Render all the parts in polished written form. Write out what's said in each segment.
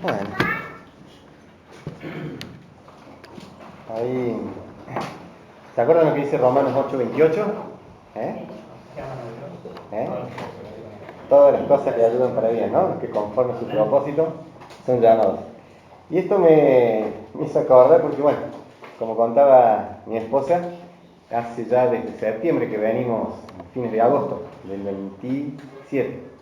Bueno, ahí. ¿Se acuerdan lo que dice Romanos 8:28? ¿Eh? Todas las cosas le ayudan para bien, ¿no? Los que conforme a su propósito son llamados. Y esto me hizo acordar porque, bueno, como contaba mi esposa, hace ya desde septiembre que venimos, fines de agosto, del 27,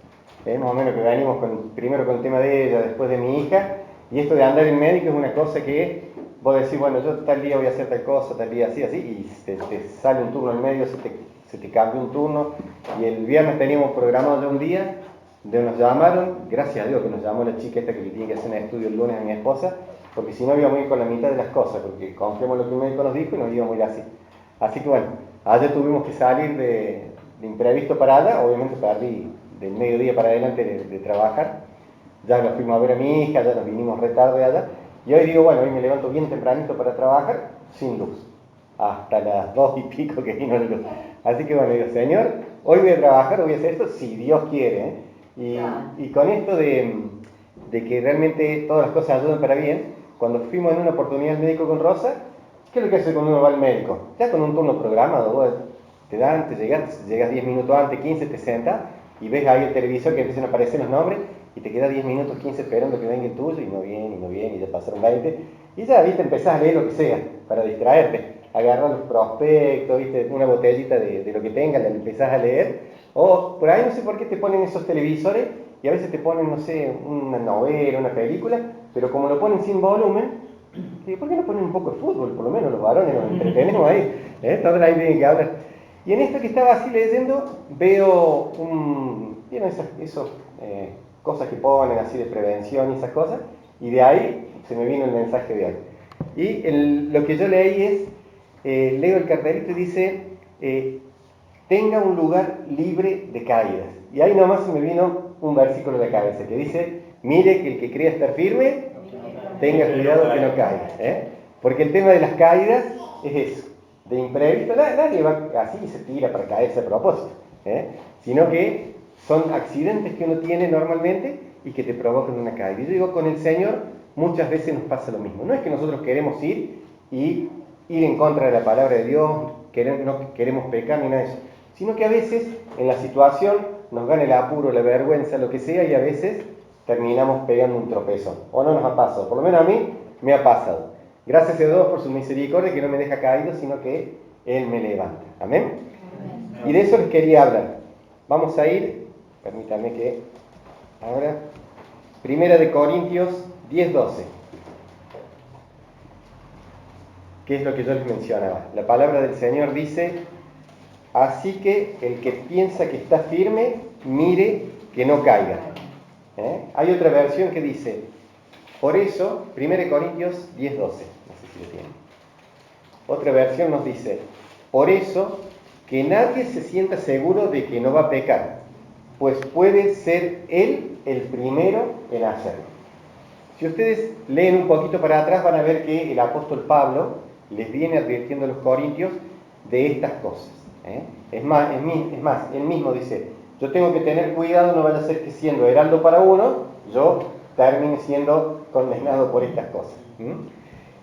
más o menos que venimos primero con el tema de ella, después de mi hija, y esto de andar en médico es una cosa que vos decís, bueno, yo tal día voy a hacer tal cosa, tal día así, y te sale un turno en medio, se te cambia un turno, y el viernes teníamos programado ya un día, donde nos llamaron, gracias a Dios que nos llamó la chica esta que le tiene que hacer un estudio el lunes a mi esposa, porque si no íbamos a ir con la mitad de las cosas, porque confiamos en lo que el médico nos dijo y nos íbamos a ir así. Así que bueno, ayer tuvimos que salir de imprevisto para allá, obviamente perdí del mediodía para adelante de trabajar, ya nos fuimos a ver a mi hija, ya nos vinimos re tarde allá, y hoy digo, bueno, hoy me levanto bien tempranito para trabajar, sin luz, hasta las 2:00 que vino la luz. Así que bueno, digo, Señor, hoy voy a trabajar, voy a hacer esto, si Dios quiere, ¿eh? Y con esto de que realmente todas las cosas ayudan para bien, cuando fuimos en una oportunidad al médico con Rosa, ¿qué es lo que hace cuando uno va al médico? Ya con un turno programado, vos te llegas 10 minutos antes, 15, te sentas y ves ahí el televisor que empiezan a aparecer los nombres y te quedas 10 minutos, 15 esperando que venga el tuyo y no viene, y ya pasaron 20 y ya, viste, empezás a leer lo que sea para distraerte, agarrar los prospectos, viste, una botellita de lo que tengas, la empezás a leer, o por ahí no sé por qué te ponen esos televisores y a veces te ponen, no sé, una novela, una película, pero como lo ponen sin volumen, ¿por qué no ponen un poco de fútbol? Por lo menos los varones nos entretenemos ahí, todos ahí tienen que hablar. Y en esto que estaba así leyendo, veo ¿vieron esas cosas que ponen así de prevención y esas cosas? Y de ahí se me vino el mensaje de hoy. Y lo que yo leí es, leo el cartelito y dice, tenga un lugar libre de caídas. Y ahí nomás se me vino un versículo de la cabeza que dice, mire que el que crea estar firme, tenga cuidado que no caiga. Porque el tema de las caídas es eso, de imprevisto, nadie va así y se tira para caerse a propósito, sino que son accidentes que uno tiene normalmente y que te provocan una caída. Y yo digo, con el Señor muchas veces nos pasa lo mismo. No es que nosotros queremos ir en contra de la palabra de Dios, no queremos pecar ni nada de eso, sino que a veces en la situación nos gana el apuro, la vergüenza, lo que sea, y a veces terminamos pegando un tropezón. O no nos ha pasado, por lo menos a mí me ha pasado. Gracias a Dios por su misericordia que no me deja caído, sino que Él me levanta. ¿Amén? Amén. Y de eso les quería hablar. Vamos a ir, permítanme que ahora, 1 Corintios 10:12. ¿Qué es lo que yo les mencionaba? La palabra del Señor dice, así que el que piensa que está firme, mire que no caiga. Hay otra versión que dice, por eso, 1 Corintios 10:12, no sé si lo tienen. Otra versión nos dice, por eso, que nadie se sienta seguro de que no va a pecar, pues puede ser él el primero en hacerlo. Si ustedes leen un poquito para atrás, van a ver que el apóstol Pablo les viene advirtiendo a los corintios de estas cosas. Es más, él mismo dice, yo tengo que tener cuidado, no vaya a ser que siendo heraldo para uno, yo termine siendo condenado por estas cosas.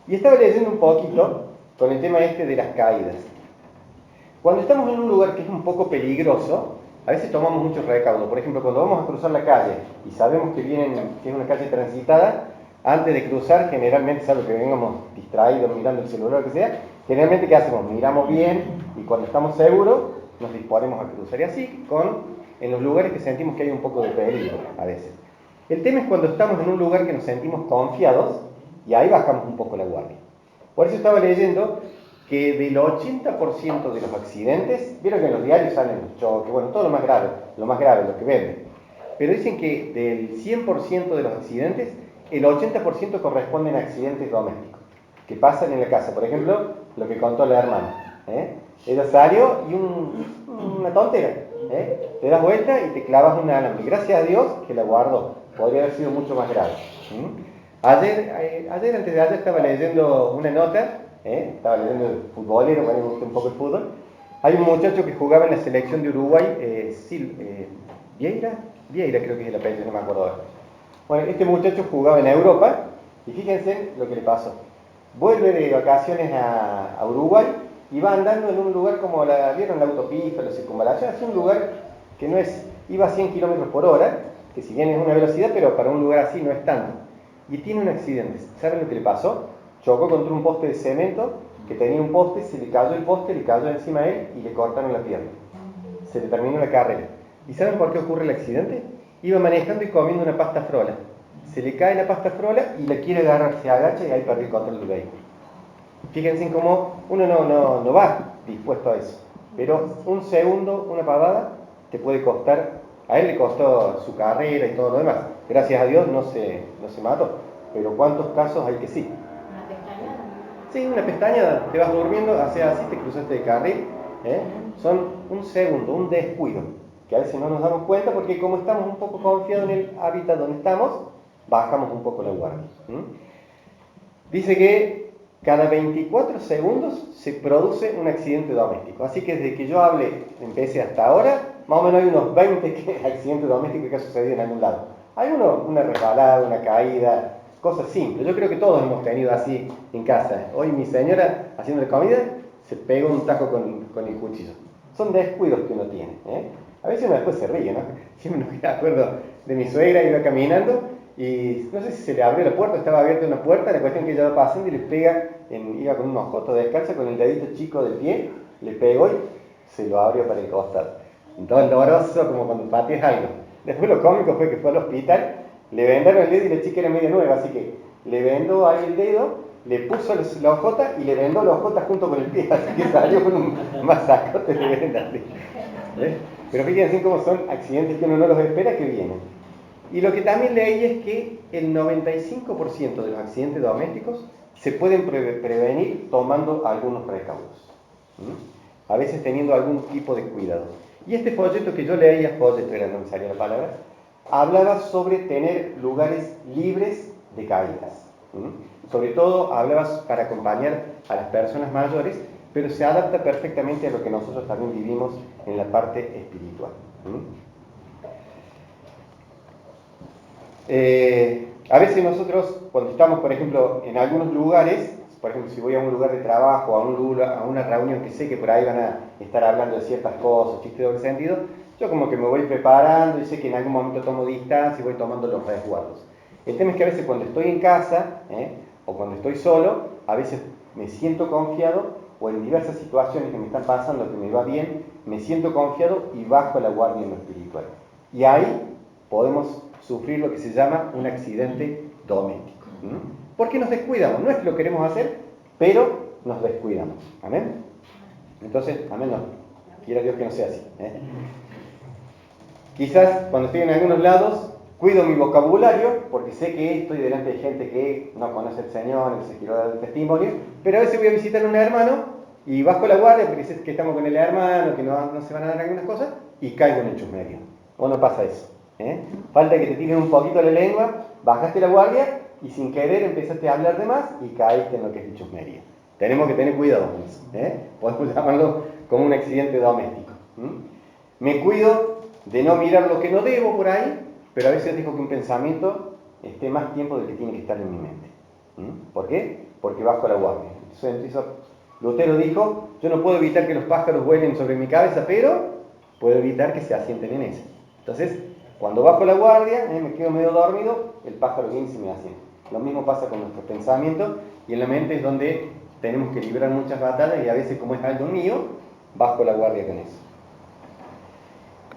Y estaba leyendo un poquito con el tema de las caídas. Cuando estamos en un lugar que es un poco peligroso, a veces tomamos muchos recaudos. Por ejemplo, cuando vamos a cruzar la calle y sabemos que es una calle transitada, antes de cruzar, generalmente, salvo que vengamos distraídos mirando el celular o lo que sea, generalmente, ¿qué hacemos? Miramos bien y cuando estamos seguros, nos disponemos a cruzar. Y así en los lugares que sentimos que hay un poco de peligro, a veces. El tema es cuando estamos en un lugar que nos sentimos confiados y ahí bajamos un poco la guardia. Por eso estaba leyendo que del 80% de los accidentes, vieron que en los diarios salen los choques, bueno, todo lo más grave, lo que venden. Pero dicen que del 100% de los accidentes, el 80% corresponden a accidentes domésticos, que pasan en la casa. Por ejemplo, lo que contó la hermana. Ella salió y una tontera. Te das vuelta y te clavas un alambre. Gracias a Dios que la guardó. Podría haber sido mucho más grave. Ayer, antes de ayer, estaba leyendo una nota. Estaba leyendo el futbolero, me gusta un poco el fútbol. Hay un muchacho que jugaba en la selección de Uruguay, Vieira creo que es el apellido, no me acuerdo ahora. Bueno, este muchacho jugaba en Europa y fíjense lo que le pasó. Vuelve de vacaciones a Uruguay y va andando en un lugar como ¿vieron la autopista, la circunvalación? Es un lugar que no es, iba a 100 kilómetros por hora, que si bien es una velocidad, pero para un lugar así no es tanto. Y tiene un accidente. ¿Saben lo que le pasó? Chocó contra un poste de cemento que tenía un poste, se le cayó el poste, le cayó encima a él y le cortaron la pierna. Se le terminó la carrera. ¿Y saben por qué ocurre el accidente? Iba manejando y comiendo una pasta frola. Se le cae la pasta frola y la quiere agarrar, se agacha y ahí perdió el control del vehículo. Fíjense cómo uno no va dispuesto a eso. Pero un segundo, una pavada, te puede costar. A él le costó su carrera y todo lo demás. Gracias a Dios no se mató. Pero ¿cuántos casos hay que sí? Una pestañada. Sí, una pestaña, te vas durmiendo, haces así, te cruzaste de carril. Son un segundo, un descuido, que a veces no nos damos cuenta porque como estamos un poco confiados en el hábitat donde estamos, bajamos un poco la guardia. Dice que cada 24 segundos se produce un accidente doméstico. Así que desde que yo empecé hasta ahora, más o menos hay unos 20 accidentes domésticos que han sucedido en algún lado. Hay una resbalada, una caída, cosas simples. Yo creo que todos hemos tenido así en casa. Hoy mi señora, haciendo la comida, se pegó un taco con el cuchillo. Son descuidos que uno tiene. A veces uno después se ríe, ¿no? Siempre me acuerdo de mi suegra, iba caminando y no sé si se le abrió la puerta, estaba abierta una puerta, la cuestión que ella va pasando y le pega, iba con unos jotos descalza, con el dedito chico del pie, le pegó y se lo abrió para el costado. Doloroso, como cuando pateas algo. Después lo cómico fue que fue al hospital, le vendaron el dedo y la chica era media nueva, así que le vendó ahí el dedo, le puso la hojota y le vendó la hojota junto con el pie, así que salió con un masacote de vendas. Pero fíjense cómo son accidentes que uno no los espera que vienen. Y lo que también leí es que el 95% de los accidentes domésticos se pueden prevenir tomando algunos recaudos. A veces teniendo algún tipo de cuidado. Y este folleto que yo leía, folleto era, no me salía la palabra, hablaba sobre tener lugares libres de caídas. Sobre todo hablaba para acompañar a las personas mayores, pero se adapta perfectamente a lo que nosotros también vivimos en la parte espiritual. A veces nosotros, cuando estamos, por ejemplo, en algunos lugares, por ejemplo, si voy a un lugar de trabajo, a una reunión que sé que por ahí van a estar hablando de ciertas cosas, chistes de doble sentido, yo como que me voy preparando y sé que en algún momento tomo distancia y voy tomando los resguardos. El tema es que a veces cuando estoy en casa, o cuando estoy solo, a veces me siento confiado, o en diversas situaciones que me están pasando, que me va bien, me siento confiado y bajo la guardia en lo espiritual. Y ahí podemos sufrir lo que se llama un accidente doméstico. Porque nos descuidamos, no es que lo queremos hacer, pero nos descuidamos. ¿Amén? Entonces, amén no. Quiera Dios que no sea así. Quizás cuando estoy en algunos lados, cuido mi vocabulario, porque sé que estoy delante de gente que no conoce al Señor, no se quiero dar el testimonio, pero a veces voy a visitar a un hermano y bajo la guardia porque sé que estamos con el hermano, que no se van a dar algunas cosas, y caigo en el chusmerio. ¿O no pasa eso? Falta que te tiren un poquito la lengua, bajaste la guardia y sin querer empezaste a hablar de más y caíste en lo que es el chusmería. Tenemos que tener cuidado con eso. Podemos llamarlo como un accidente doméstico. Me cuido de no mirar lo que no debo por ahí, pero a veces dejo que un pensamiento esté más tiempo del que tiene que estar en mi mente. ¿Por qué? Porque bajo la guardia. Entonces, Lutero dijo, yo no puedo evitar que los pájaros vuelen sobre mi cabeza, pero puedo evitar que se asienten en ella. Entonces, cuando bajo la guardia, me quedo medio dormido, el pájaro viene y se me asienta. Lo mismo pasa con nuestros pensamientos, y en la mente es donde tenemos que librar muchas batallas, y a veces, como es algo mío, bajo la guardia con eso.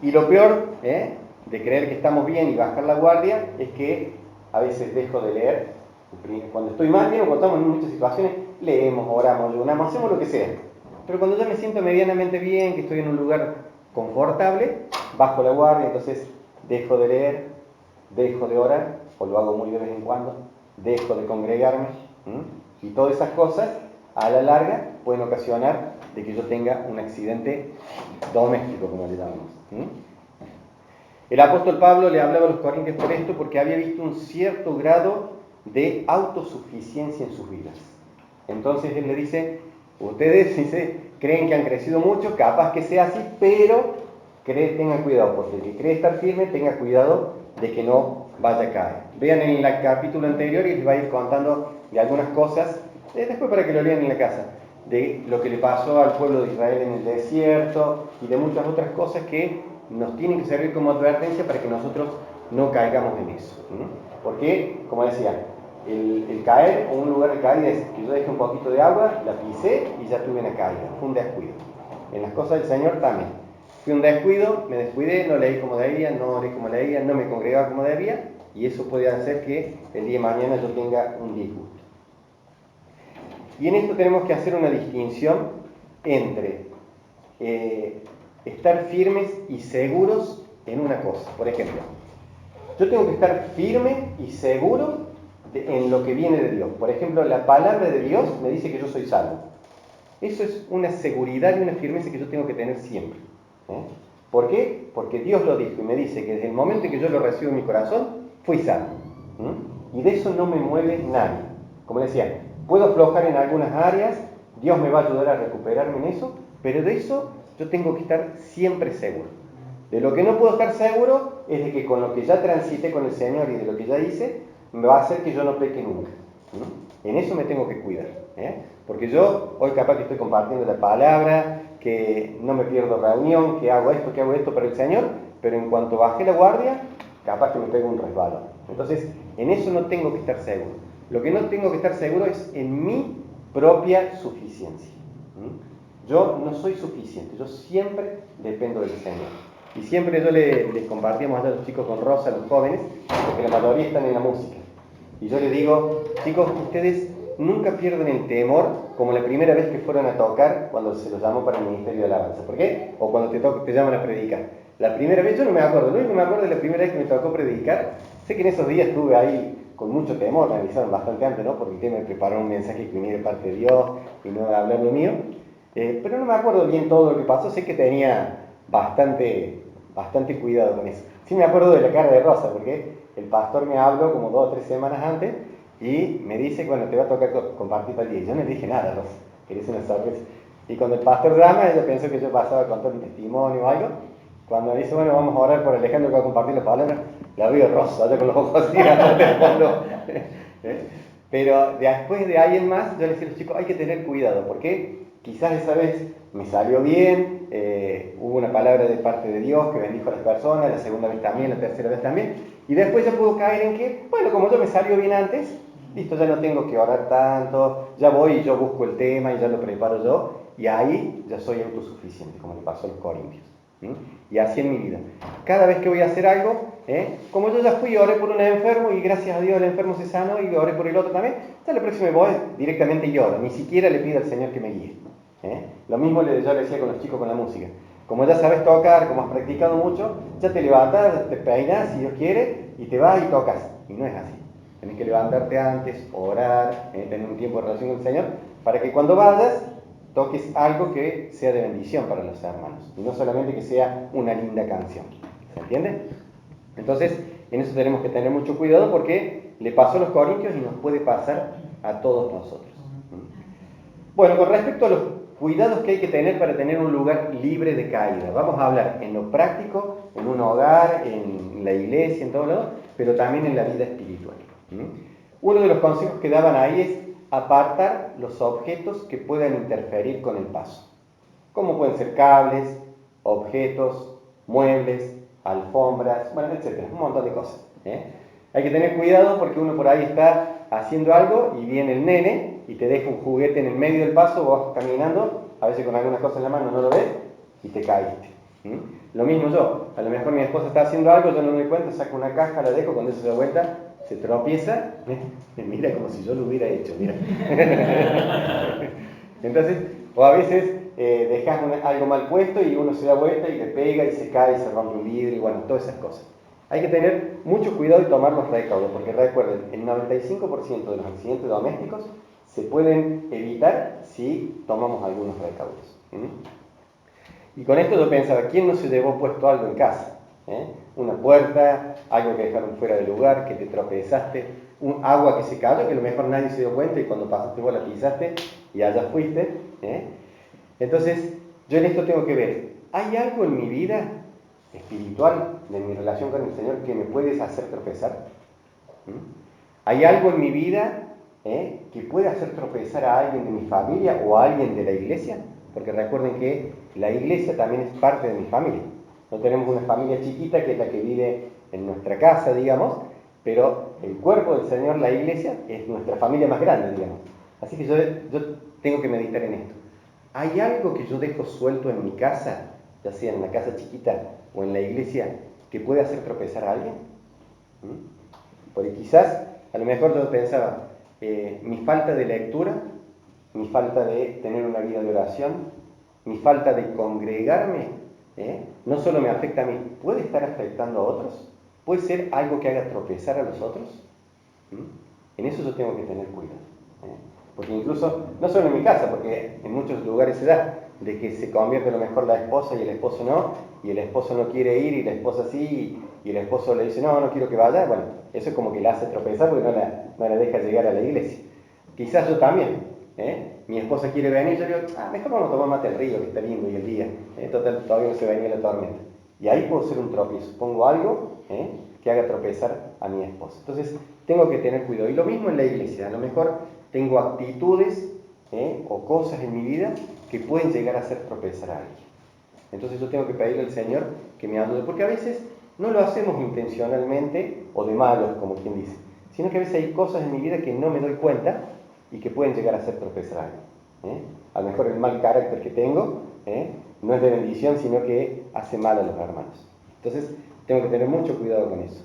Y lo peor de creer que estamos bien y bajar la guardia es que a veces dejo de leer. Cuando estoy mal, bien, o cuando estamos en muchas situaciones, leemos, oramos, ayunamos, hacemos lo que sea. Pero cuando yo me siento medianamente bien, que estoy en un lugar confortable, bajo la guardia, entonces dejo de leer, dejo de orar, o lo hago muy de vez en cuando, dejo de congregarme, y todas esas cosas, a la larga, pueden ocasionar de que yo tenga un accidente doméstico, como le llamamos. El apóstol Pablo le hablaba a los corintios por esto porque había visto un cierto grado de autosuficiencia en sus vidas. Entonces él le dice, ustedes creen que han crecido mucho, capaz que sea así, pero tengan cuidado, porque el que cree estar firme, tenga cuidado de que no vaya a caer. Vean en el capítulo anterior y les va a ir contando de algunas cosas, después para que lo lean en la casa, de lo que le pasó al pueblo de Israel en el desierto y de muchas otras cosas que nos tienen que servir como advertencia para que nosotros no caigamos en eso. Porque, como decía, el caer o un lugar de caída es que yo dejé un poquito de agua, la pisé y ya tuve una caída, fue un descuido. En las cosas del Señor también. Fui un descuido, me descuidé, no leí como debía, no oré como debía, no me congregaba como debía, y eso puede hacer que el día de mañana yo tenga un disgusto. Y en esto tenemos que hacer una distinción entre estar firmes y seguros en una cosa. Por ejemplo, yo tengo que estar firme y seguro en lo que viene de Dios. Por ejemplo, la palabra de Dios me dice que yo soy salvo. Eso es una seguridad y una firmeza que yo tengo que tener siempre. ¿Por qué? Porque Dios lo dijo y me dice que desde el momento en que yo lo recibo en mi corazón, fui salvo. Y de eso no me mueve nadie. Como decía, puedo aflojar en algunas áreas, Dios me va a ayudar a recuperarme en eso, pero de eso yo tengo que estar siempre seguro. De lo que no puedo estar seguro es de que con lo que ya transité con el Señor y de lo que ya hice, me va a hacer que yo no peque nunca. En eso me tengo que cuidar. Porque yo hoy capaz que estoy compartiendo la palabra, que no me pierdo reunión, que hago esto para el Señor, pero en cuanto bajé la guardia, capaz que me pego un resbalón. Entonces, en eso no tengo que estar seguro. Lo que no tengo que estar seguro es en mi propia suficiencia. Yo no soy suficiente, yo siempre dependo del Señor. Y siempre yo les compartíamos a los chicos con Rosa, a los jóvenes, porque la mayoría están en la música. Y yo les digo, chicos, ustedes nunca pierden el temor como la primera vez que fueron a tocar cuando se los llamó para el Ministerio de Alabanza. ¿Por qué? O cuando te llaman a predicar. La primera vez, yo no me acuerdo, lo único que me acuerdo de la primera vez que me tocó predicar, sé que en esos días estuve ahí con mucho temor, me avisaron bastante antes, ¿no? Porque me prepararon un mensaje que viniera de parte de Dios y no hablar lo mío. Pero no me acuerdo bien todo lo que pasó, sé que tenía bastante cuidado con eso. Sí me acuerdo de la cara de Rosa, porque el pastor me habló como 2 o 3 semanas antes y me dice, bueno, te va a tocar compartir tal día. Y yo no le dije nada, Rosa, quería hacer una sorpresa. Y cuando el pastor llama, ella pensó que yo pasaba a contar un testimonio o algo. Cuando dice, bueno, vamos a orar por Alejandro que va a compartir la palabra, la veo Rosa, yo con los ojos así, Pero después de ahí en más, yo les decía a los chicos, hay que tener cuidado, porque quizás esa vez me salió bien, hubo una palabra de parte de Dios que bendijo a las personas, la segunda vez también, la tercera vez también, y después ya puedo caer en que, bueno, como yo me salió bien antes, listo, ya no tengo que orar tanto, ya voy y yo busco el tema y ya lo preparo yo, y ahí ya soy autosuficiente, como le pasó a los corintios. Y así en mi vida. Cada vez que voy a hacer algo, como yo ya fui y oré por un enfermo y gracias a Dios el enfermo se sanó y oré por el otro también, ya la próxima voy directamente lloro, ni siquiera le pido al Señor que me guíe. Lo mismo yo le decía con los chicos con la música. Como ya sabes tocar, como has practicado mucho, ya te levantas, te peinas si Dios quiere y te vas y tocas. Y no es así. Tienes que levantarte antes, orar, tener un tiempo de relación con el Señor, para que cuando vayas toques algo que sea de bendición para los hermanos, y no solamente que sea una linda canción. ¿Se entiende? Entonces, en eso tenemos que tener mucho cuidado porque le pasó a los corintios y nos puede pasar a todos nosotros. Bueno, con respecto a los cuidados que hay que tener para tener un lugar libre de caída, vamos a hablar en lo práctico, en un hogar, en la iglesia, en todo lado, pero también en la vida espiritual. Uno de los consejos que daban ahí es apartar los objetos que puedan interferir con el paso. Como pueden ser cables, objetos, muebles, alfombras, bueno, etcétera, un montón de cosas. Hay que tener cuidado porque uno por ahí está haciendo algo y viene el nene y te deja un juguete en el medio del paso, vos vas caminando, a veces con algunas cosas en la mano no lo ves y te caíste. Lo mismo yo, a lo mejor mi esposa está haciendo algo, yo no me doy cuenta, saco una caja, la dejo, cuando eso se da vuelta, se tropieza, me mira como si yo lo hubiera hecho, mira. Entonces, o a veces dejas algo mal puesto y uno se da vuelta y le pega y se cae y se rompe un vidrio y bueno, todas esas cosas. Hay que tener mucho cuidado y tomar los recaudos, porque recuerden, el 95% de los accidentes domésticos se pueden evitar si tomamos algunos recaudos. Y con esto yo pensaba, ¿quién no se llevó puesto algo en casa? Una puerta, algo que dejaron fuera del lugar, que te tropezaste, un agua que se cayó, que a lo mejor nadie se dio cuenta y cuando pasaste vos la pisaste y allá fuiste. Entonces, yo en esto tengo que ver, ¿hay algo en mi vida espiritual de mi relación con el Señor que me puede hacer tropezar? ¿Hay algo en mi vida que pueda hacer tropezar a alguien de mi familia o a alguien de la iglesia? Porque recuerden que la iglesia también es parte de mi familia. No tenemos una familia chiquita que es la que vive en nuestra casa, digamos, pero el cuerpo del Señor, la iglesia, es nuestra familia más grande, digamos. Así que yo tengo que meditar en esto. ¿Hay algo que yo dejo suelto en mi casa, ya sea en la casa chiquita o en la iglesia, que puede hacer tropezar a alguien? Porque quizás, a lo mejor yo pensaba, mi falta de lectura, mi falta de tener una vida de oración, mi falta de congregarme, no solo me afecta a mí, ¿puede estar afectando a otros? ¿Puede ser algo que haga tropezar a los otros? En eso yo tengo que tener cuidado. Porque incluso, no solo en mi casa, porque en muchos lugares se da, de que se convierte a lo mejor la esposa y el esposo no, y el esposo no quiere ir y la esposa sí, y el esposo le dice, no quiero que vaya. Bueno, eso es como que la hace tropezar porque no la deja llegar a la iglesia. Quizás yo también, mi esposa quiere venir, yo digo, mejor vamos a tomar mate al río, que está lindo y el día, total, todavía no se venía la tormenta. Y ahí puedo ser un tropiezo, pongo algo que haga tropezar a mi esposa. Entonces, tengo que tener cuidado. Y lo mismo en la iglesia, a lo mejor tengo actitudes o cosas en mi vida que pueden llegar a hacer tropezar a alguien. Entonces yo tengo que pedirle al Señor que me ayude, porque a veces no lo hacemos intencionalmente o de malos, como quien dice, sino que a veces hay cosas en mi vida que no me doy cuenta y que pueden llegar a hacer tropezar a alguien. A lo mejor el mal carácter que tengo no es de bendición, sino que hace mal a los hermanos. Entonces tengo que tener mucho cuidado con eso.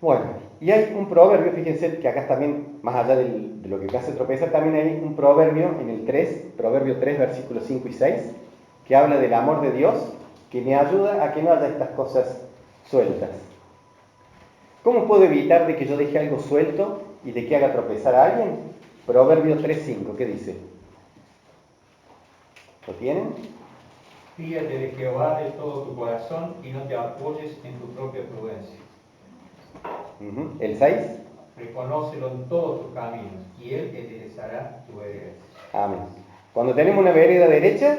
Bueno, y hay un proverbio, fíjense que acá también, más allá de lo que hace tropezar, también hay un proverbio en el 3, proverbio 3, versículos 5 y 6, que habla del amor de Dios, que me ayuda a que no haya estas cosas sueltas. ¿Cómo puedo evitar de que yo deje algo suelto y de que haga tropezar a alguien? Proverbio 3, 5, ¿qué dice? ¿Lo tienen? Fíate de Jehová de todo tu corazón y no te apoyes en tu propia prudencia. ¿El 6? Reconócelo en todos tus caminos y Él enderezará tu vereda. Amén. Cuando tenemos una vereda derecha,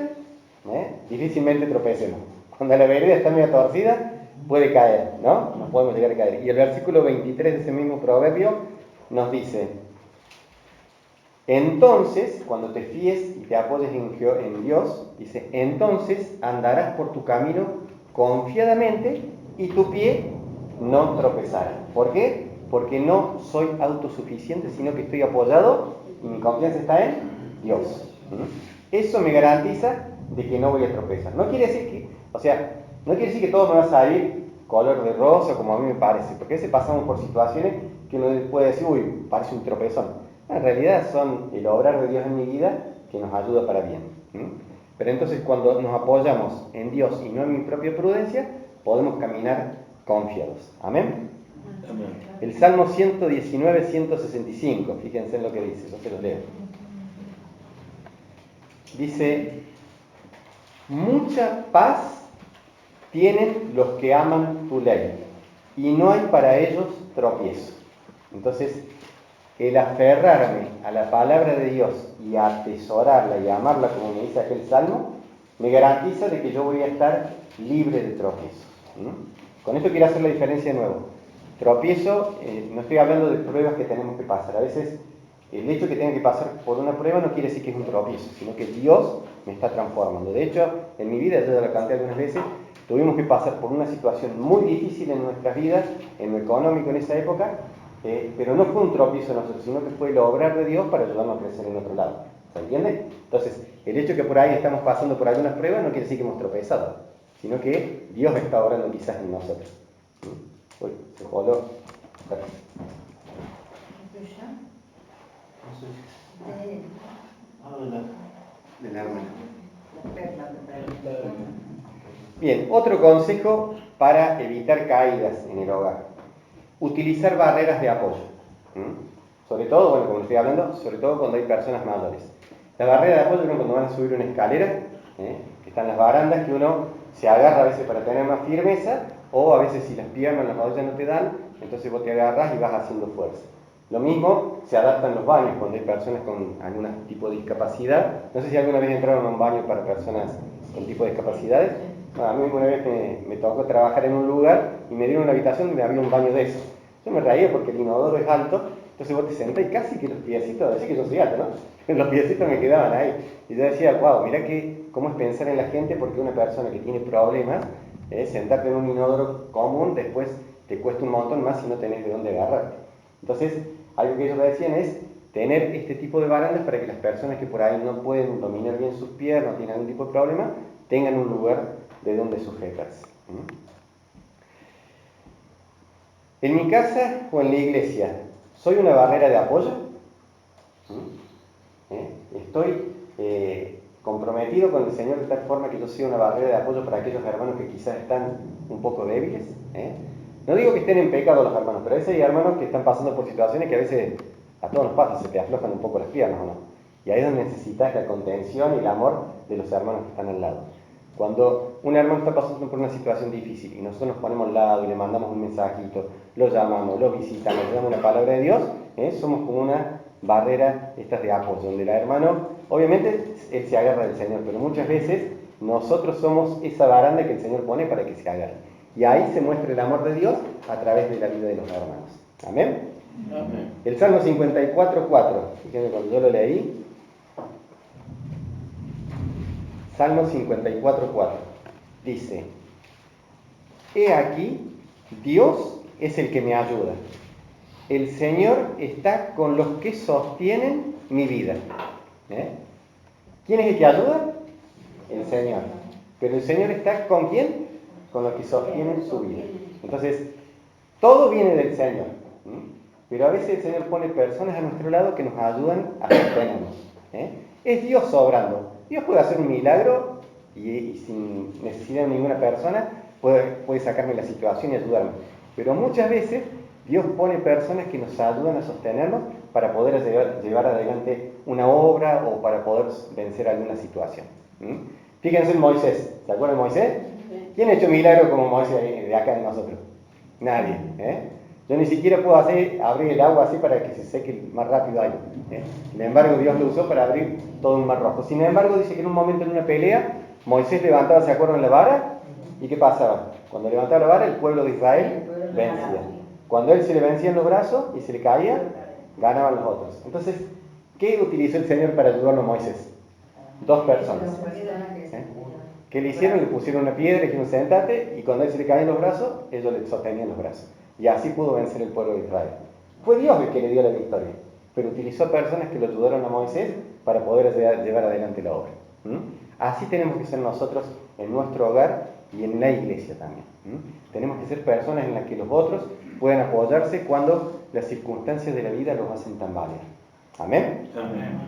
difícilmente tropecemos. Cuando la vereda está medio torcida, puede caer, ¿no? Nos podemos llegar a caer. Y el versículo 23 de ese mismo proverbio nos dice: entonces, cuando te fíes y te apoyes en Dios, dice, entonces andarás por tu camino confiadamente y tu pie no tropezará. ¿Por qué? Porque no soy autosuficiente, sino que estoy apoyado y mi confianza está en Dios. Eso me garantiza de que no voy a tropezar. No quiere decir que, no quiere decir que todo me va a salir color de rosa como a mí me parece, porque a veces pasamos por situaciones que uno puede decir, uy, parece un tropezón. En realidad son el obrar de Dios en mi vida que nos ayuda para bien. Pero entonces cuando nos apoyamos en Dios y no en mi propia prudencia, podemos caminar confiados. ¿Amén? Amén. El Salmo 119, 165, fíjense en lo que dice, yo se los leo. Dice, mucha paz tienen los que aman tu ley, y no hay para ellos tropiezo. Entonces, el aferrarme a la palabra de Dios y atesorarla y amarla, como me dice aquel salmo, me garantiza de que yo voy a estar libre de tropiezos. Con esto quiero hacer la diferencia de nuevo. Tropiezo, no estoy hablando de pruebas que tenemos que pasar. A veces el hecho de que tenga que pasar por una prueba no quiere decir que es un tropiezo, sino que Dios me está transformando. De hecho, en mi vida, yo ya la canté algunas veces, tuvimos que pasar por una situación muy difícil en nuestras vidas, en lo económico en esa época, pero no fue un tropiezo en nosotros, sino que fue el obrar de Dios para ayudarnos a crecer en otro lado. ¿Se entiende? Entonces, el hecho de que por ahí estamos pasando por algunas pruebas no quiere decir que hemos tropezado, sino que Dios está obrando quizás en nosotros. Uy, se voló. Bien, otro consejo para evitar caídas en el hogar. Utilizar barreras de apoyo. Sobre todo, bueno, como estoy hablando, sobre todo cuando hay personas mayores. La barrera de apoyo es cuando van a subir una escalera, que están las barandas, que uno se agarra a veces para tener más firmeza, o a veces si las piernas, las rodillas no te dan, entonces vos te agarras y vas haciendo fuerza. Lo mismo se adaptan los baños cuando hay personas con algún tipo de discapacidad. No sé si alguna vez entraron a un baño para personas con tipo de discapacidades. No, a mí una vez me tocó trabajar en un lugar y me dieron una habitación donde había un baño de eso. Yo me reía porque el inodoro es alto, entonces vos te sentás y casi que los piecitos, decís que yo soy alto, ¿no? Los piecitos me quedaban ahí. Y yo decía, wow, mirá cómo es pensar en la gente, porque una persona que tiene problemas, sentarte en un inodoro común, después te cuesta un montón más si no tenés de dónde agarrarte. Entonces, algo que ellos decían es tener este tipo de barandas para que las personas que por ahí no pueden dominar bien sus pies, no tienen algún tipo de problema, tengan un lugar de donde sujetarse. En mi casa o en la iglesia, ¿soy una barrera de apoyo? ¿Estoy comprometido con el Señor de tal forma que yo sea una barrera de apoyo para aquellos hermanos que quizás están un poco débiles? No digo que estén en pecado los hermanos, pero a veces hay hermanos que están pasando por situaciones que a veces a todos nos pasa, se te aflojan un poco las piernas, ¿o no? Y ahí es donde necesitas la contención y el amor de los hermanos que están al lado. Cuando un hermano está pasando por una situación difícil y nosotros nos ponemos al lado y le mandamos un mensajito, lo llamamos, lo visitamos, le damos una palabra de Dios, somos como una barrera de apoyo, donde el hermano, obviamente, él se agarra del Señor, pero muchas veces nosotros somos esa baranda que el Señor pone para que se agarre. Y ahí se muestra el amor de Dios a través de la vida de los hermanos. ¿Amén? Amén. El Salmo 54:4, fíjense cuando yo lo leí. Salmo 54:4 dice: He aquí, Dios es el que me ayuda. El Señor está con los que sostienen mi vida. ¿Quién es el que ayuda? El Señor. Pero el Señor está ¿con quién? Con los que sostienen su vida. Entonces, todo viene del Señor. Pero a veces el Señor pone personas a nuestro lado que nos ayudan a sostenernos. Es Dios obrando. Dios puede hacer un milagro y sin necesidad de ninguna persona puede sacarme la situación y ayudarme. Pero muchas veces Dios pone personas que nos ayudan a sostenernos para poder llevar adelante una obra o para poder vencer alguna situación. Fíjense en Moisés. ¿Se acuerdan de Moisés? ¿Quién ha hecho milagro como Moisés de acá de nosotros? Nadie. Yo ni siquiera puedo abrir el agua así para que se seque más rápido algo. Sin embargo, Dios lo usó para abrir todo un mar rojo. Sin embargo, dice que en un momento en una pelea, Moisés levantaba, ¿se acuerdan?, la vara. ¿Y qué pasaba? Cuando levantaba la vara, el pueblo de Israel vencía. Cuando él se le vencía en los brazos y se le caía, ganaban los otros. Entonces, ¿qué utilizó el Señor para ayudarlo a Moisés? Dos personas. ¿Qué le hicieron? Le pusieron una piedra y dijeron, sentate, y cuando él se le caían los brazos, ellos le sostenían los brazos. Y así pudo vencer el pueblo de Israel. Fue Dios el que le dio la victoria, pero utilizó personas que lo ayudaron a Moisés para poder llevar adelante la obra. Así tenemos que ser nosotros en nuestro hogar y en la iglesia también. Tenemos que ser personas en las que los otros puedan apoyarse cuando las circunstancias de la vida los hacen tambalear. ¿Amén? Amén.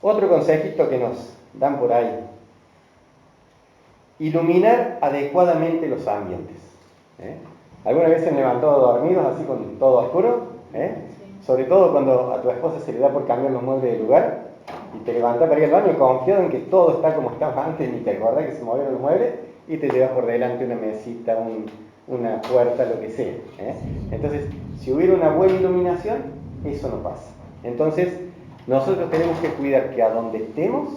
Otro consejito que nos dan por ahí: iluminar adecuadamente los ambientes. ¿Alguna vez se han levantado dormidos así con todo oscuro? Sobre todo cuando a tu esposa se le da por cambiar los muebles de lugar y te levantás para ir al baño confiado en que todo está como estaba antes, ni te acordás que se movieron los muebles, y te llevas por delante una mesita, una puerta, lo que sea. Entonces, si hubiera una buena iluminación, eso no pasa. Entonces, nosotros tenemos que cuidar que a donde estemos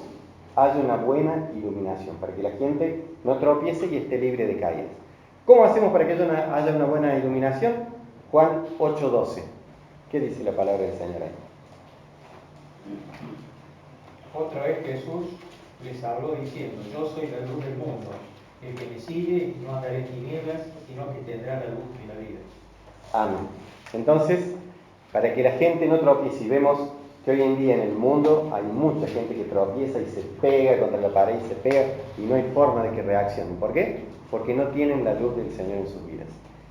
haya una buena iluminación, para que la gente no tropiece y esté libre de caídas. ¿Cómo hacemos para que haya una buena iluminación? Juan 8:12. ¿Qué dice la palabra del Señor ahí? Otra vez Jesús les habló diciendo: Yo soy la luz del mundo. El que me sigue no andará en tinieblas, sino que tendrá la luz de la vida. Amén. Entonces, para que la gente no tropiece, y vemos que hoy en día en el mundo hay mucha gente que tropieza y se pega contra la pared y se pega y no hay forma de que reaccionen. ¿Por qué? Porque no tienen la luz del Señor en sus vidas.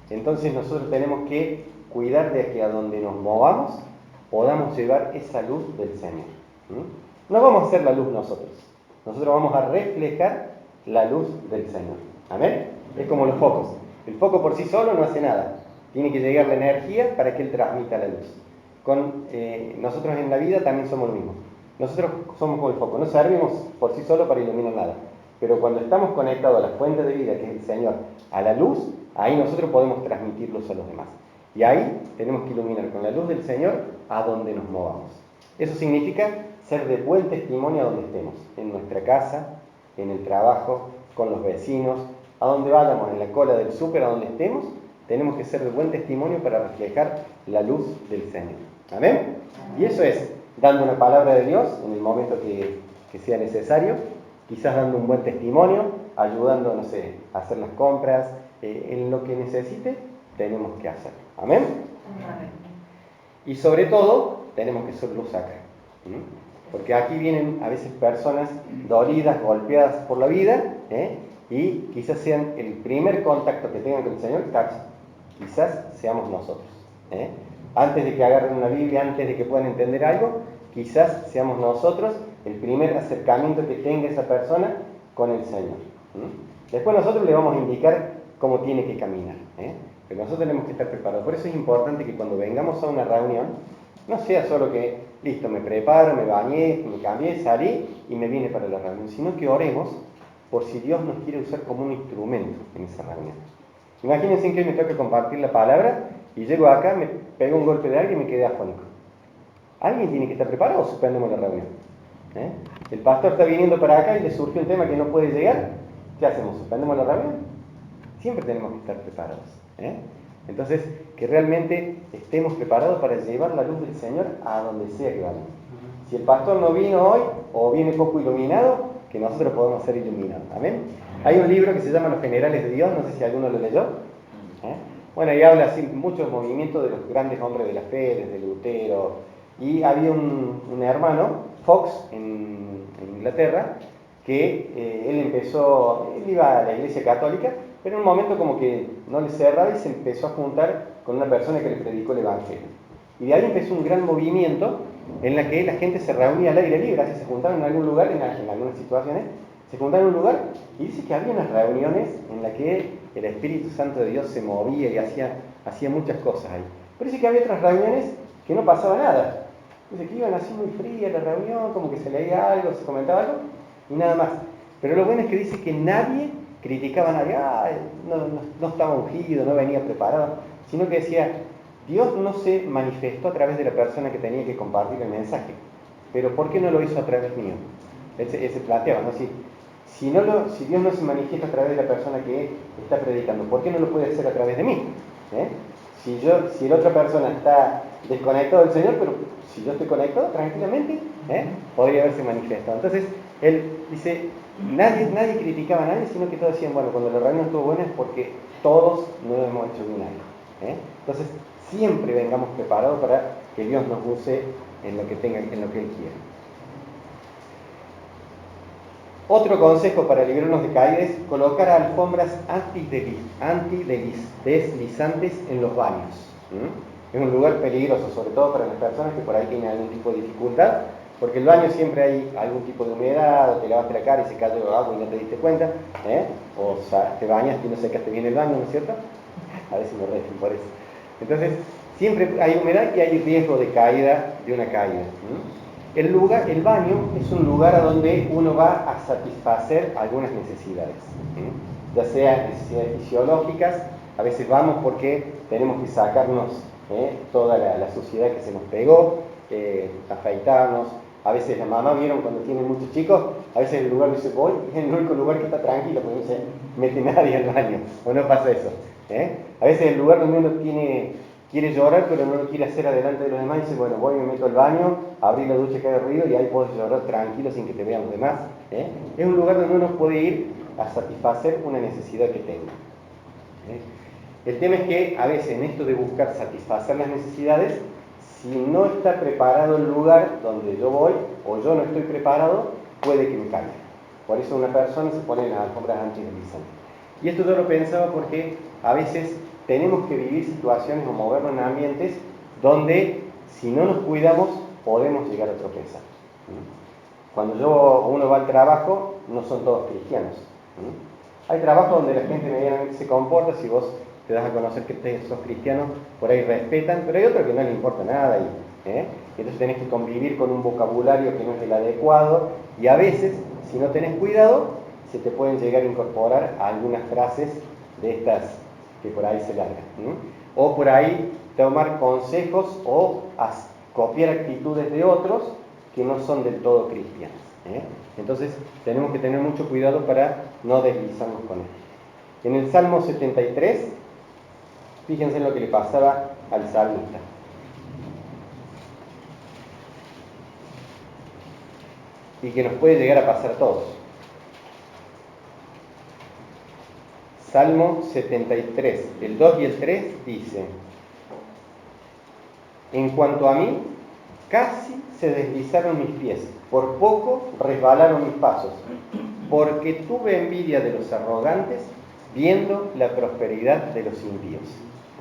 Entonces nosotros tenemos que cuidar de que a donde nos movamos podamos llevar esa luz del Señor. No vamos a ser la luz nosotros. Nosotros vamos a reflejar la luz del Señor. ¿Amén? Es como los focos. El foco por sí solo no hace nada. Tiene que llegar la energía para que él transmita la luz. Nosotros en la vida también somos lo mismo. Nosotros somos como el foco. No servimos por sí solo para iluminar nada. Pero cuando estamos conectados a la fuente de vida, que es el Señor, a la luz, ahí nosotros podemos transmitir luz a los demás. Y ahí tenemos que iluminar con la luz del Señor a donde nos movamos. Eso significa ser de buen testimonio a donde estemos, en nuestra casa, en el trabajo, con los vecinos, a donde vayamos, en la cola del súper, a donde estemos, tenemos que ser de buen testimonio para reflejar la luz del Señor. ¿Amén? Y eso es dando una palabra de Dios en el momento que sea necesario, quizás dando un buen testimonio, ayudando, no sé, a hacer las compras, en lo que necesite, tenemos que hacerlo. ¿Amén? Y sobre todo, tenemos que ser luz acá. Porque aquí vienen a veces personas dolidas, golpeadas por la vida, y quizás sean el primer contacto que tengan con el Señor, quizás seamos nosotros. Antes de que agarren una Biblia, antes de que puedan entender algo, quizás seamos nosotros el primer acercamiento que tenga esa persona con el Señor. Después nosotros le vamos a indicar cómo tiene que caminar. Pero nosotros tenemos que estar preparados. Por eso es importante que cuando vengamos a una reunión, no sea solo que, listo, me preparo, me bañé, me cambié, salí y me vine para la reunión, sino que oremos por si Dios nos quiere usar como un instrumento en esa reunión. Imagínense que hoy me toca compartir la palabra y llego acá, me pego un golpe de alguien y me quedé afónico. ¿Alguien tiene que estar preparado o suspendemos la reunión? El pastor está viniendo para acá y le surgió un tema que no puede llegar. ¿Qué hacemos? ¿Suspendemos la reunión? Siempre tenemos que estar preparados. Entonces, que realmente estemos preparados para llevar la luz del Señor a donde sea que vayamos. Si el pastor no vino hoy o viene poco iluminado, que nosotros podamos ser iluminados. ¿Amén? Hay un libro que se llama Los Generales de Dios, no sé si alguno lo leyó. Bueno, ahí habla así muchos movimientos de los grandes hombres de la fe, desde Lutero. Y había un hermano, Fox, en Inglaterra, que él iba a la iglesia católica, pero en un momento como que no le cerraba y se empezó a juntar con una persona que le predicó el evangelio. Y de ahí empezó un gran movimiento en la que la gente se reunía al aire libre, así se juntaban en algún lugar, en algunas situaciones, se juntaban en un lugar y dice que había unas reuniones en las que el Espíritu Santo de Dios se movía y hacía muchas cosas ahí. Pero dice que había otras reuniones que no pasaba nada. Dice que iban así muy fría la reunión, como que se leía algo, se comentaba algo y nada más. Pero lo bueno es que dice que nadie criticaba a nadie, no estaba ungido, no venía preparado, sino que decía, Dios no se manifestó a través de la persona que tenía que compartir el mensaje, pero ¿por qué no lo hizo a través mío? Él se planteaba, ¿no? Si Dios no se manifiesta a través de la persona que está predicando, ¿por qué no lo puede hacer a través de mí? Si la otra persona está desconectado del Señor, pero si yo estoy conectado tranquilamente, podría haberse manifestado. Entonces, él dice, nadie criticaba a nadie, sino que todos decían, bueno, cuando la reunión estuvo buena es porque todos no hemos hecho bien algo. Entonces, siempre vengamos preparados para que Dios nos use en lo que Él quiera. Otro consejo para librarnos de caídas es colocar alfombras antideslizantes en los baños. Es un lugar peligroso, sobre todo para las personas que por ahí tienen algún tipo de dificultad, porque en el baño siempre hay algún tipo de humedad, o te lavaste la cara y se cayó agua y no te diste cuenta, o te bañaste y no secaste bien el baño, ¿no es cierto? A veces me refiero por eso. Entonces, siempre hay humedad y hay riesgo de una caída. El baño es un lugar a donde uno va a satisfacer algunas necesidades, ya sea necesidades fisiológicas, a veces vamos porque tenemos que sacarnos toda la suciedad que se nos pegó, afeitarnos. A veces la mamá, vieron cuando tienen muchos chicos, a veces el lugar dice, voy, es el único lugar que está tranquilo, porque no se mete nadie al baño, o no pasa eso. A veces el lugar donde uno quiere llorar, pero no lo quiere hacer adelante de los demás, y dice, bueno, voy y me meto al baño, abrí la ducha que haga ruido, y ahí puedo llorar tranquilo sin que te vean los demás. Es un lugar donde uno puede ir a satisfacer una necesidad que tenga. El tema es que a veces en esto de buscar satisfacer las necesidades, si no está preparado el lugar donde yo voy, o yo no estoy preparado, puede que me caiga. Por eso una persona se pone en las alfombras antideslizantes. Y esto yo lo pensaba porque a veces tenemos que vivir situaciones o movernos en ambientes donde, si no nos cuidamos, podemos llegar a tropezar. Cuando uno va al trabajo, no son todos cristianos. Hay trabajos donde la gente medianamente se comporta, si vos te das a conocer que sos cristiano, por ahí respetan, pero hay otros que no les importa nada entonces tenés que convivir con un vocabulario que no es el adecuado, y a veces, si no tenés cuidado, se te pueden llegar a incorporar algunas frases de estas que por ahí se largan. O por ahí tomar consejos o copiar actitudes de otros que no son del todo cristianas. Entonces tenemos que tener mucho cuidado para no deslizarnos con esto. En el Salmo 73, fíjense en lo que le pasaba al salmista. Y que nos puede llegar a pasar a todos. Salmo 73, el 2 y el 3 dice: en cuanto a mí, casi se deslizaron mis pies, por poco resbalaron mis pasos, porque tuve envidia de los arrogantes, viendo la prosperidad de los impíos.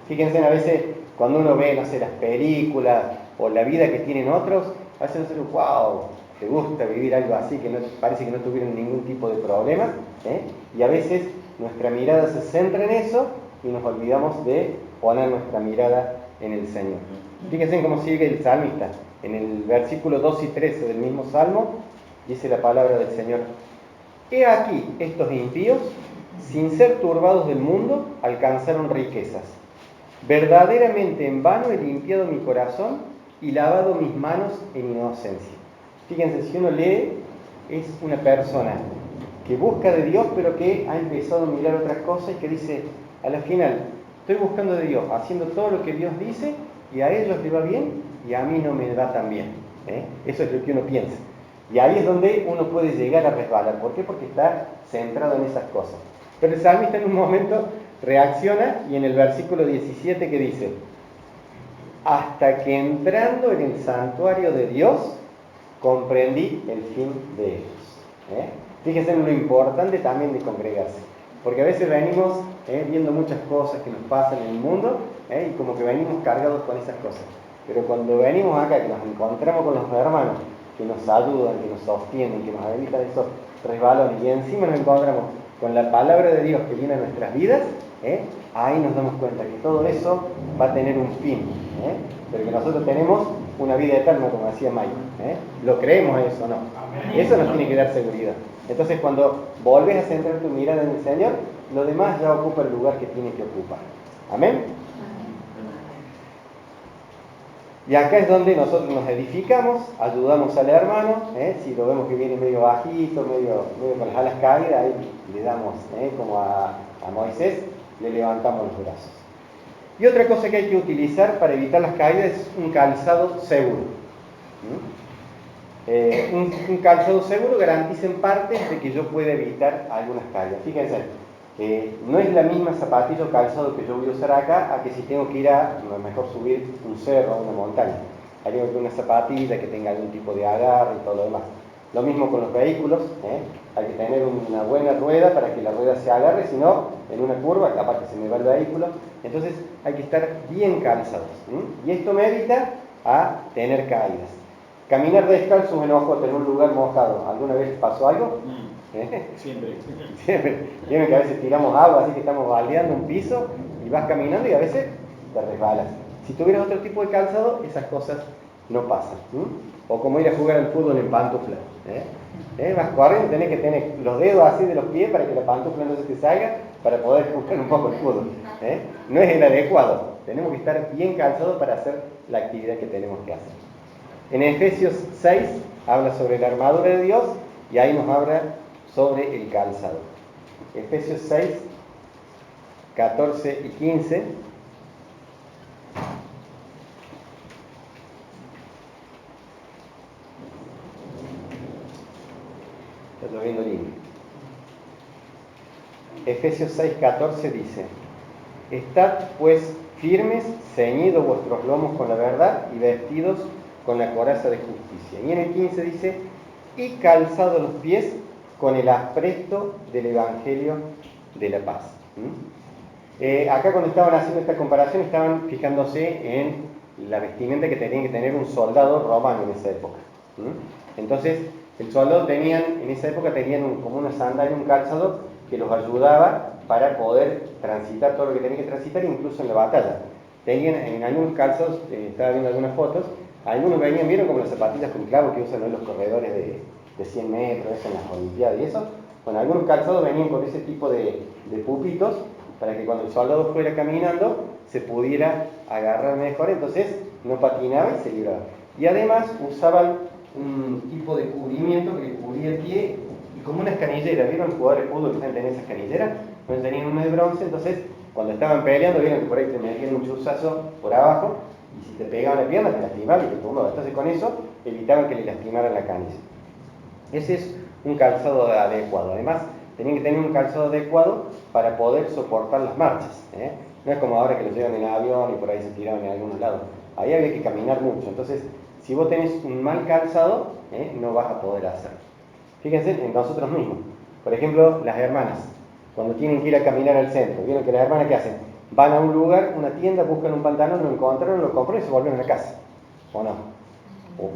Fíjense, a veces cuando uno ve, no sé, las películas o la vida que tienen otros, a veces uno dice, wow, te gusta vivir algo así, que no, parece que no tuvieron ningún tipo de problema, y a veces nuestra mirada se centra en eso y nos olvidamos de poner nuestra mirada en el Señor. Fíjense cómo sigue el salmista. En el versículo 2 y 13 del mismo Salmo, dice la palabra del Señor: he aquí, estos impíos, sin ser turbados del mundo, alcanzaron riquezas. Verdaderamente en vano he limpiado mi corazón y lavado mis manos en inocencia. Fíjense, si uno lee, es una persona que busca de Dios, pero que ha empezado a mirar otras cosas y que dice, a la final, estoy buscando de Dios, haciendo todo lo que Dios dice, y a ellos les va bien, y a mí no me va tan bien. Eso es lo que uno piensa. Y ahí es donde uno puede llegar a resbalar. ¿Por qué? Porque está centrado en esas cosas. Pero el salmista en un momento reacciona, y en el versículo 17 que dice: hasta que entrando en el santuario de Dios, comprendí el fin de ellos. Fíjense en lo importante también de congregarse, porque a veces venimos viendo muchas cosas que nos pasan en el mundo, y como que venimos cargados con esas cosas. Pero cuando venimos acá, que nos encontramos con los hermanos que nos ayudan, que nos sostienen, que nos evitan esos resbalones, y encima nos encontramos con la palabra de Dios que viene a nuestras vidas, ahí nos damos cuenta que todo eso va a tener un fin, pero que nosotros tenemos una vida eterna, como decía Mike. ¿Lo creemos eso o no? Eso nos tiene que dar seguridad. Entonces, cuando volves a centrar tu mirada en el Señor, lo demás ya ocupa el lugar que tiene que ocupar. ¿Amén? Y acá es donde nosotros nos edificamos, ayudamos al hermano, si lo vemos que viene medio bajito, medio con las alas caídas, ahí le damos, como a Moisés, le levantamos los brazos. Y otra cosa que hay que utilizar para evitar las caídas es un calzado seguro. Un calzado seguro garantiza en parte de que yo pueda evitar algunas caídas. Fíjense, no es la misma zapatilla o calzado que yo voy a usar acá a que si tengo que ir a mejor subir un cerro o una montaña. Haría una zapatilla que tenga algún tipo de agarre y todo lo demás. Lo mismo con los vehículos, hay que tener una buena rueda para que la rueda se agarre, si no, en una curva, capaz que se me va el vehículo. Entonces hay que estar bien calzados. Y esto me evita a tener caídas. Caminar descalzo en ojo, tener un lugar mojado. ¿Alguna vez pasó algo? Siempre. Vieron que a veces tiramos agua, así que estamos baldeando un piso y vas caminando y a veces te resbalas. Si tuvieras otro tipo de calzado, esas cosas no pasan. O como ir a jugar al fútbol en pantufla. Vas corriendo, tenés que tener los dedos así de los pies para que la pantufla no se te salga, para poder jugar un poco el fútbol. No es el adecuado. Tenemos que estar bien calzados para hacer la actividad que tenemos que hacer. En Efesios 6 habla sobre la armadura de Dios y ahí nos habla sobre el calzado. Efesios 6, 14 y 15. Está lloviendo lindo. Efesios 6, 14 dice: estad pues firmes, ceñidos vuestros lomos con la verdad y vestidos con la coraza de justicia. Y en el 15 dice: y calzados los pies con el apresto del Evangelio de la paz. Acá cuando estaban haciendo esta comparación estaban fijándose en la vestimenta que tenía que tener un soldado romano en esa época. Entonces, el soldado en esa época tenían como una sandalia, un calzado que los ayudaba para poder transitar todo lo que tenían que transitar, incluso en la batalla. Tenían en algunos calzados, estaba viendo algunas fotos, algunos vieron como las zapatillas con clavo que usan en los corredores de 100 metros, eso en las olimpiadas y eso. Bueno, algunos calzados venían con ese tipo de pupitos para que cuando el soldado fuera caminando se pudiera agarrar mejor, entonces no patinaba y se libraba. Y además usaban un tipo de cubrimiento que le cubría el pie, y como unas canilleras, ¿vieron los jugadores de fútbol que tenían esas canilleras? No tenían una de bronce, entonces cuando estaban peleando, vieron que por ahí te metían un chuzazo por abajo, y si te pegaban la pierna te lastimaban y te tumbaba. Entonces con eso evitaban que le lastimaran la canilla. Ese es un calzado adecuado. Además, tenían que tener un calzado adecuado para poder soportar las marchas, ¿eh? No es como ahora que los llevan en avión y por ahí se tiraban en algunos lados. Ahí había que caminar mucho. Entonces, si vos tenés un mal calzado, no vas a poder hacerlo. Fíjense en nosotros mismos. Por ejemplo, las hermanas, cuando tienen que ir a caminar al centro, vieron que las hermanas, ¿qué hacen? Van a un lugar, una tienda, buscan un pantalón, lo encontraron, lo compraron y se vuelven a la casa. ¿O no?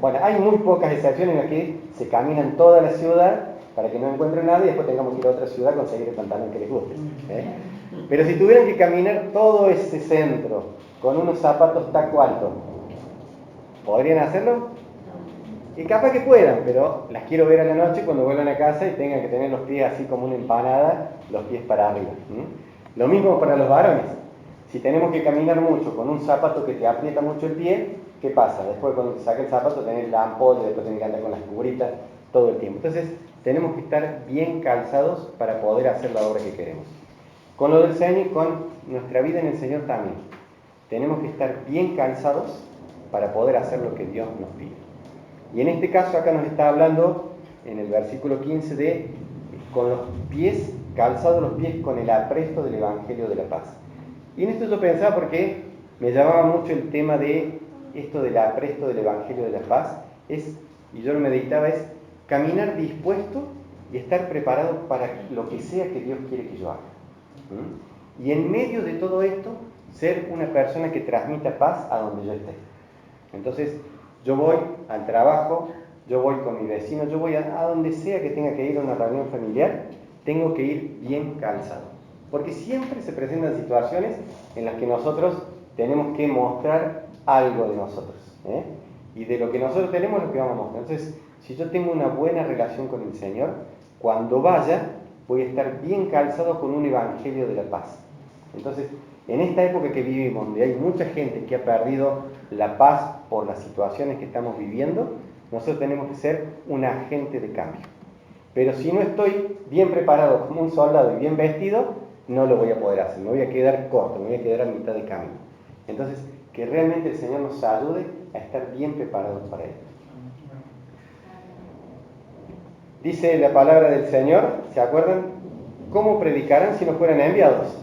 Bueno, hay muy pocas excepciones en las que se caminan toda la ciudad para que no encuentren nada y después tengamos que ir a otra ciudad a conseguir el pantalón que les guste. Pero si tuvieran que caminar todo ese centro con unos zapatos taco alto, ¿podrían hacerlo? Y capaz que puedan, pero las quiero ver a la noche cuando vuelvan a casa y tengan que tener los pies así como una empanada, los pies para arriba. Lo mismo para los varones. Si tenemos que caminar mucho con un zapato que te aprieta mucho el pie, ¿qué pasa? Después cuando te saca el zapato tenés la ampolla, después tenés que andar con las cubritas todo el tiempo. Entonces tenemos que estar bien calzados para poder hacer la obra que queremos. Con lo del Señor y con nuestra vida en el Señor también. Tenemos que estar bien calzados para poder hacer lo que Dios nos pide. Y en este caso acá nos está hablando en el versículo 15 de con los pies, calzados los pies con el apresto del Evangelio de la paz. Y en esto yo pensaba porque me llamaba mucho el tema de esto del apresto del Evangelio de la paz, y yo lo meditaba, es caminar dispuesto y estar preparado para lo que sea que Dios quiere que yo haga. Y en medio de todo esto, ser una persona que transmita paz a donde yo esté. Entonces, yo voy al trabajo, yo voy con mi vecino, yo voy a donde sea que tenga que ir a una reunión familiar, tengo que ir bien calzado. Porque siempre se presentan situaciones en las que nosotros tenemos que mostrar algo de nosotros, y de lo que nosotros tenemos es lo que vamos a mostrar. Entonces, si yo tengo una buena relación con el Señor, cuando vaya voy a estar bien calzado con un evangelio de la paz. Entonces, en esta época que vivimos, donde hay mucha gente que ha perdido la paz por las situaciones que estamos viviendo, nosotros tenemos que ser un agente de cambio. Pero si no estoy bien preparado como un soldado y bien vestido, no lo voy a poder hacer, me voy a quedar corto, me voy a quedar a mitad de camino. Entonces, que realmente el Señor nos ayude a estar bien preparados para esto. Dice la palabra del Señor, ¿se acuerdan? ¿Cómo predicarán si no fueran enviados?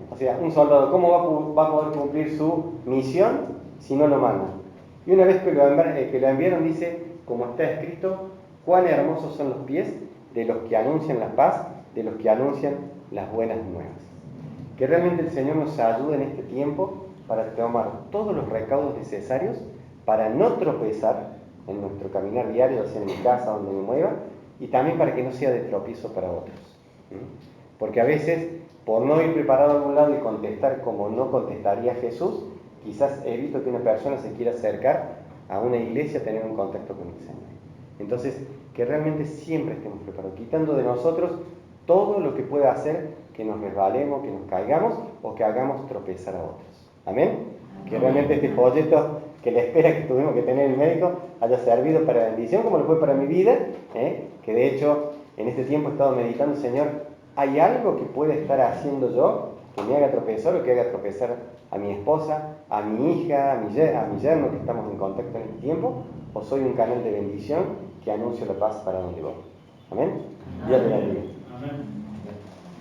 O sea, un soldado, ¿cómo va a poder cumplir su misión si no lo mandan? Y una vez que lo enviaron, dice, como está escrito, cuán hermosos son los pies de los que anuncian la paz, de los que anuncian las buenas nuevas. Que realmente el Señor nos ayude en este tiempo para tomar todos los recaudos necesarios para no tropezar en nuestro caminar diario, hacia mi casa, donde me mueva, y también para que no sea de tropiezo para otros. Porque a veces, por no ir preparado a algún lado y contestar como no contestaría Jesús, quizás evito que una persona se quiera acercar a una iglesia a tener un contacto con el Señor. Entonces, que realmente siempre estemos preparados, quitando de nosotros todo lo que pueda hacer que nos resbalemos, que nos caigamos o que hagamos tropezar a otros. ¿Amén? Que realmente este folleto que la espera que tuvimos que tener el médico haya servido para bendición, como lo fue para mi vida, que de hecho en este tiempo he estado meditando, Señor, ¿hay algo que pueda estar haciendo yo que me haga tropezar o que haga tropezar a mi esposa, a mi hija, a mi yerno que estamos en contacto en este tiempo? ¿O soy un canal de bendición que anuncio la paz para donde voy? ¿Amén? Dios te bendiga. Amén.